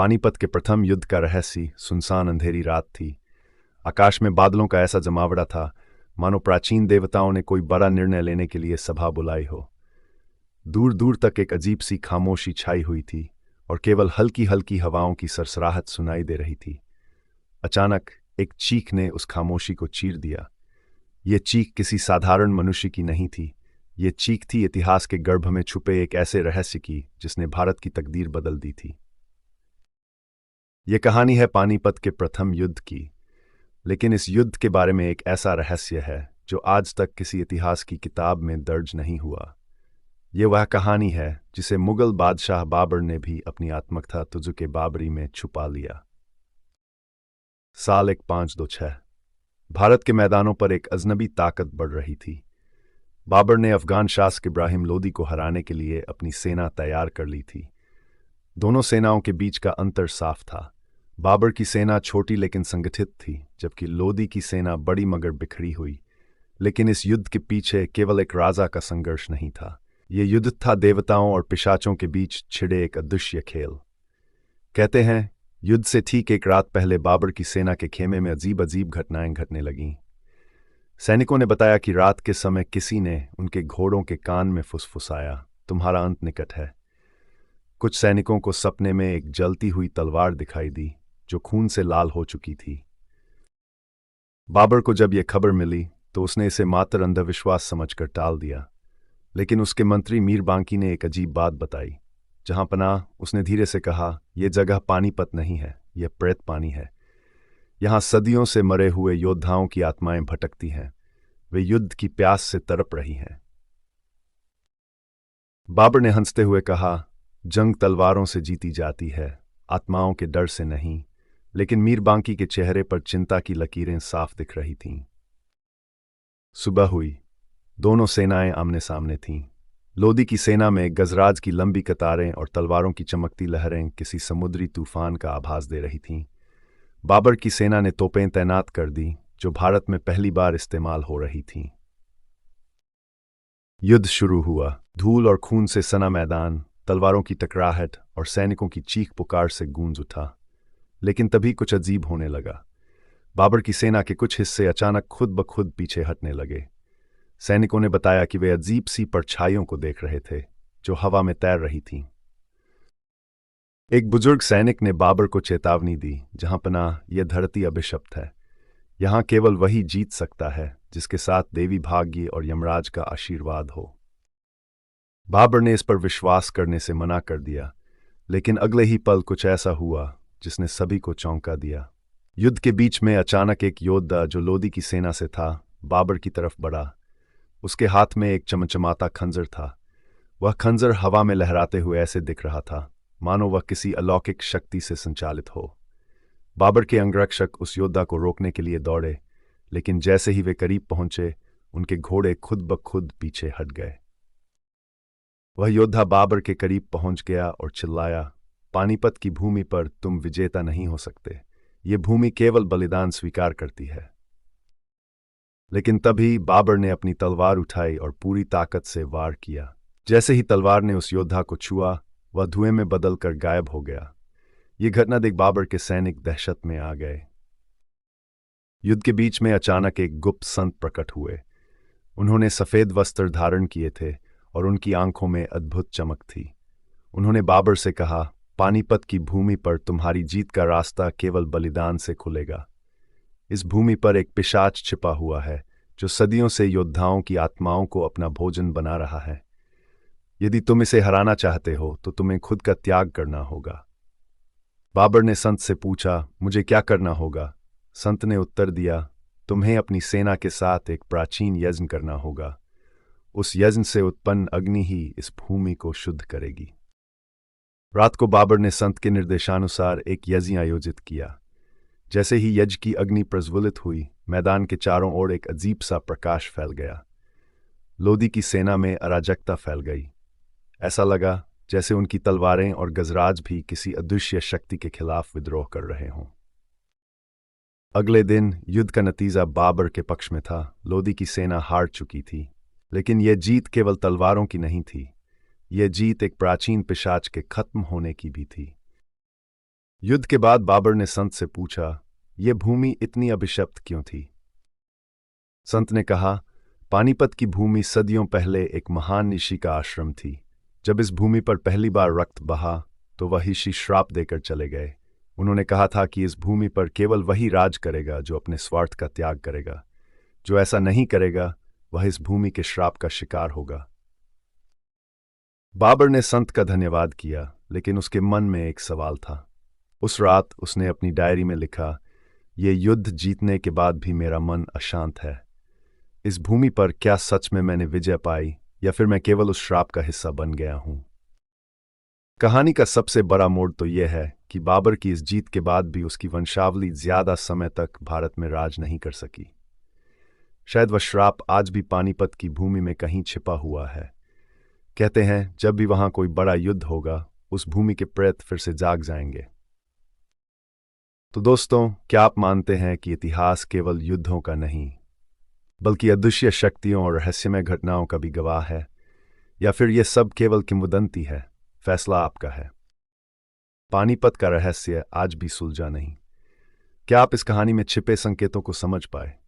पानीपत के प्रथम युद्ध का रहस्य सुनसान अंधेरी रात थी। आकाश में बादलों का ऐसा जमावड़ा था मानो प्राचीन देवताओं ने कोई बड़ा निर्णय लेने के लिए सभा बुलाई हो। दूर दूर तक एक अजीब सी खामोशी छाई हुई थी और केवल हल्की हल्की हवाओं की सरसराहट सुनाई दे रही थी। अचानक एक चीख ने उस खामोशी को चीर दिया। ये चीख किसी साधारण मनुष्य की नहीं थी। ये चीख थी इतिहास के गर्भ में छुपे एक ऐसे रहस्य की जिसने भारत की तकदीर बदल दी थी। ये कहानी है पानीपत के प्रथम युद्ध की, लेकिन इस युद्ध के बारे में एक ऐसा रहस्य है जो आज तक किसी इतिहास की किताब में दर्ज नहीं हुआ। ये वह कहानी है जिसे मुगल बादशाह बाबर ने भी अपनी आत्मकथा तुजुके बाबरी में छुपा लिया। साल 1526 भारत के मैदानों पर एक अजनबी ताकत बढ़ रही थी। बाबर ने अफगान शासक इब्राहिम लोदी को हराने के लिए अपनी सेना तैयार कर ली थी। दोनों सेनाओं के बीच का अंतर साफ था। बाबर की सेना छोटी लेकिन संगठित थी, जबकि लोदी की सेना बड़ी मगर बिखरी हुई। लेकिन इस युद्ध के पीछे केवल एक राजा का संघर्ष नहीं था। ये युद्ध था देवताओं और पिशाचों के बीच छिड़े एक अदृश्य खेल। कहते हैं युद्ध से ठीक एक रात पहले बाबर की सेना के खेमे में अजीब अजीब घटनाएं घटने लगीं। सैनिकों ने बताया कि रात के समय किसी ने उनके घोड़ों के कान में फुसफुसाया, तुम्हारा अंत निकट है। कुछ सैनिकों को सपने में एक जलती हुई तलवार दिखाई दी जो खून से लाल हो चुकी थी। बाबर को जब यह खबर मिली तो उसने इसे मात्र अंधविश्वास समझकर टाल दिया, लेकिन उसके मंत्री मीर बांकी ने एक अजीब बात बताई। जहां पनाह, उसने धीरे से कहा, यह जगह पानीपत नहीं है, यह प्रेत पानी है। यहां सदियों से मरे हुए योद्धाओं की आत्माएं भटकती हैं। वे युद्ध की प्यास से तड़प रही हैं। बाबर ने हंसते हुए कहा, जंग तलवारों से जीती जाती है, आत्माओं के डर से नहीं। लेकिन मीर बांकी के चेहरे पर चिंता की लकीरें साफ दिख रही थीं। सुबह हुई। दोनों सेनाएं आमने सामने थीं। लोदी की सेना में गजराज की लंबी कतारें और तलवारों की चमकती लहरें किसी समुद्री तूफान का आभास दे रही थीं। बाबर की सेना ने तोपें तैनात कर दी जो भारत में पहली बार इस्तेमाल हो रही थीं। युद्ध शुरू हुआ। धूल और खून से सना मैदान, तलवारों की टकराहट और सैनिकों की चीख पुकार से गूंज उठा। लेकिन तभी कुछ अजीब होने लगा। बाबर की सेना के कुछ हिस्से अचानक खुद ब खुद पीछे हटने लगे। सैनिकों ने बताया कि वे अजीब सी परछाइयों को देख रहे थे जो हवा में तैर रही थीं। एक बुजुर्ग सैनिक ने बाबर को चेतावनी दी, जहां पनाह, यह धरती अभिशप्त है। यहां केवल वही जीत सकता है जिसके साथ देवी भाग्य और यमराज का आशीर्वाद हो। बाबर ने इस पर विश्वास करने से मना कर दिया, लेकिन अगले ही पल कुछ ऐसा हुआ जिसने सभी को चौंका दिया। युद्ध के बीच में अचानक एक योद्धा जो लोदी की सेना से था, बाबर की तरफ बढ़ा। उसके हाथ में एक चमचमाता खंजर था। वह खंजर हवा में लहराते हुए ऐसे दिख रहा था मानो वह किसी अलौकिक शक्ति से संचालित हो। बाबर के अंगरक्षक उस योद्धा को रोकने के लिए दौड़े, लेकिन जैसे ही वे करीब पहुंचे, उनके घोड़े खुद ब खुद पीछे हट गए। वह योद्धा बाबर के करीब पहुंच गया और चिल्लाया, पानीपत की भूमि पर तुम विजेता नहीं हो सकते। ये भूमि केवल बलिदान स्वीकार करती है। लेकिन तभी बाबर ने अपनी तलवार उठाई और पूरी ताकत से वार किया। जैसे ही तलवार ने उस योद्धा को छुआ, वह धुएं में बदलकर गायब हो गया। ये घटना देख बाबर के सैनिक दहशत में आ गए। युद्ध के बीच में अचानक एक गुप्त संत प्रकट हुए। उन्होंने सफेद वस्त्र धारण किए थे और उनकी आंखों में अद्भुत चमक थी। उन्होंने बाबर से कहा, पानीपत की भूमि पर तुम्हारी जीत का रास्ता केवल बलिदान से खुलेगा। इस भूमि पर एक पिशाच छिपा हुआ है जो सदियों से योद्धाओं की आत्माओं को अपना भोजन बना रहा है। यदि तुम इसे हराना चाहते हो तो तुम्हें खुद का त्याग करना होगा। बाबर ने संत से पूछा, मुझे क्या करना होगा? संत ने उत्तर दिया, तुम्हें अपनी सेना के साथ एक प्राचीन यज्ञ करना होगा। उस यज्ञ से उत्पन्न अग्नि ही इस भूमि को शुद्ध करेगी। रात को बाबर ने संत के निर्देशानुसार एक यज्ञ आयोजित किया। जैसे ही यज्ञ की अग्नि प्रज्वलित हुई, मैदान के चारों ओर एक अजीब सा प्रकाश फैल गया। लोदी की सेना में अराजकता फैल गई। ऐसा लगा जैसे उनकी तलवारें और गजराज भी किसी अदृश्य शक्ति के खिलाफ विद्रोह कर रहे हों। अगले दिन युद्ध का नतीजा बाबर के पक्ष में था। लोदी की सेना हार चुकी थी, लेकिन यह जीत केवल तलवारों की नहीं थी। यह जीत एक प्राचीन पिशाच के खत्म होने की भी थी। युद्ध के बाद बाबर ने संत से पूछा, यह भूमि इतनी अभिशप्त क्यों थी? संत ने कहा, पानीपत की भूमि सदियों पहले एक महान ऋषि का आश्रम थी। जब इस भूमि पर पहली बार रक्त बहा तो वह ऋषि श्राप देकर चले गए। उन्होंने कहा था कि इस भूमि पर केवल वही राज करेगा जो अपने स्वार्थ का त्याग करेगा। जो ऐसा नहीं करेगा वह इस भूमि के श्राप का शिकार होगा। बाबर ने संत का धन्यवाद किया, लेकिन उसके मन में एक सवाल था। उस रात उसने अपनी डायरी में लिखा, ये युद्ध जीतने के बाद भी मेरा मन अशांत है। इस भूमि पर क्या सच में मैंने विजय पाई या फिर मैं केवल उस श्राप का हिस्सा बन गया हूं? कहानी का सबसे बड़ा मोड़ तो यह है कि बाबर की इस जीत के बाद भी उसकी वंशावली ज्यादा समय तक भारत में राज नहीं कर सकी। शायद वह श्राप आज भी पानीपत की भूमि में कहीं छिपा हुआ है। कहते हैं जब भी वहां कोई बड़ा युद्ध होगा उस भूमि के प्रेत फिर से जाग जाएंगे। तो दोस्तों, क्या आप मानते हैं कि इतिहास केवल युद्धों का नहीं बल्कि अदृश्य शक्तियों और रहस्यमय घटनाओं का भी गवाह है, या फिर यह सब केवल किंवदंती है? फैसला आपका है। पानीपत का रहस्य आज भी सुलझा नहीं। क्या आप इस कहानी में छिपे संकेतों को समझ पाए?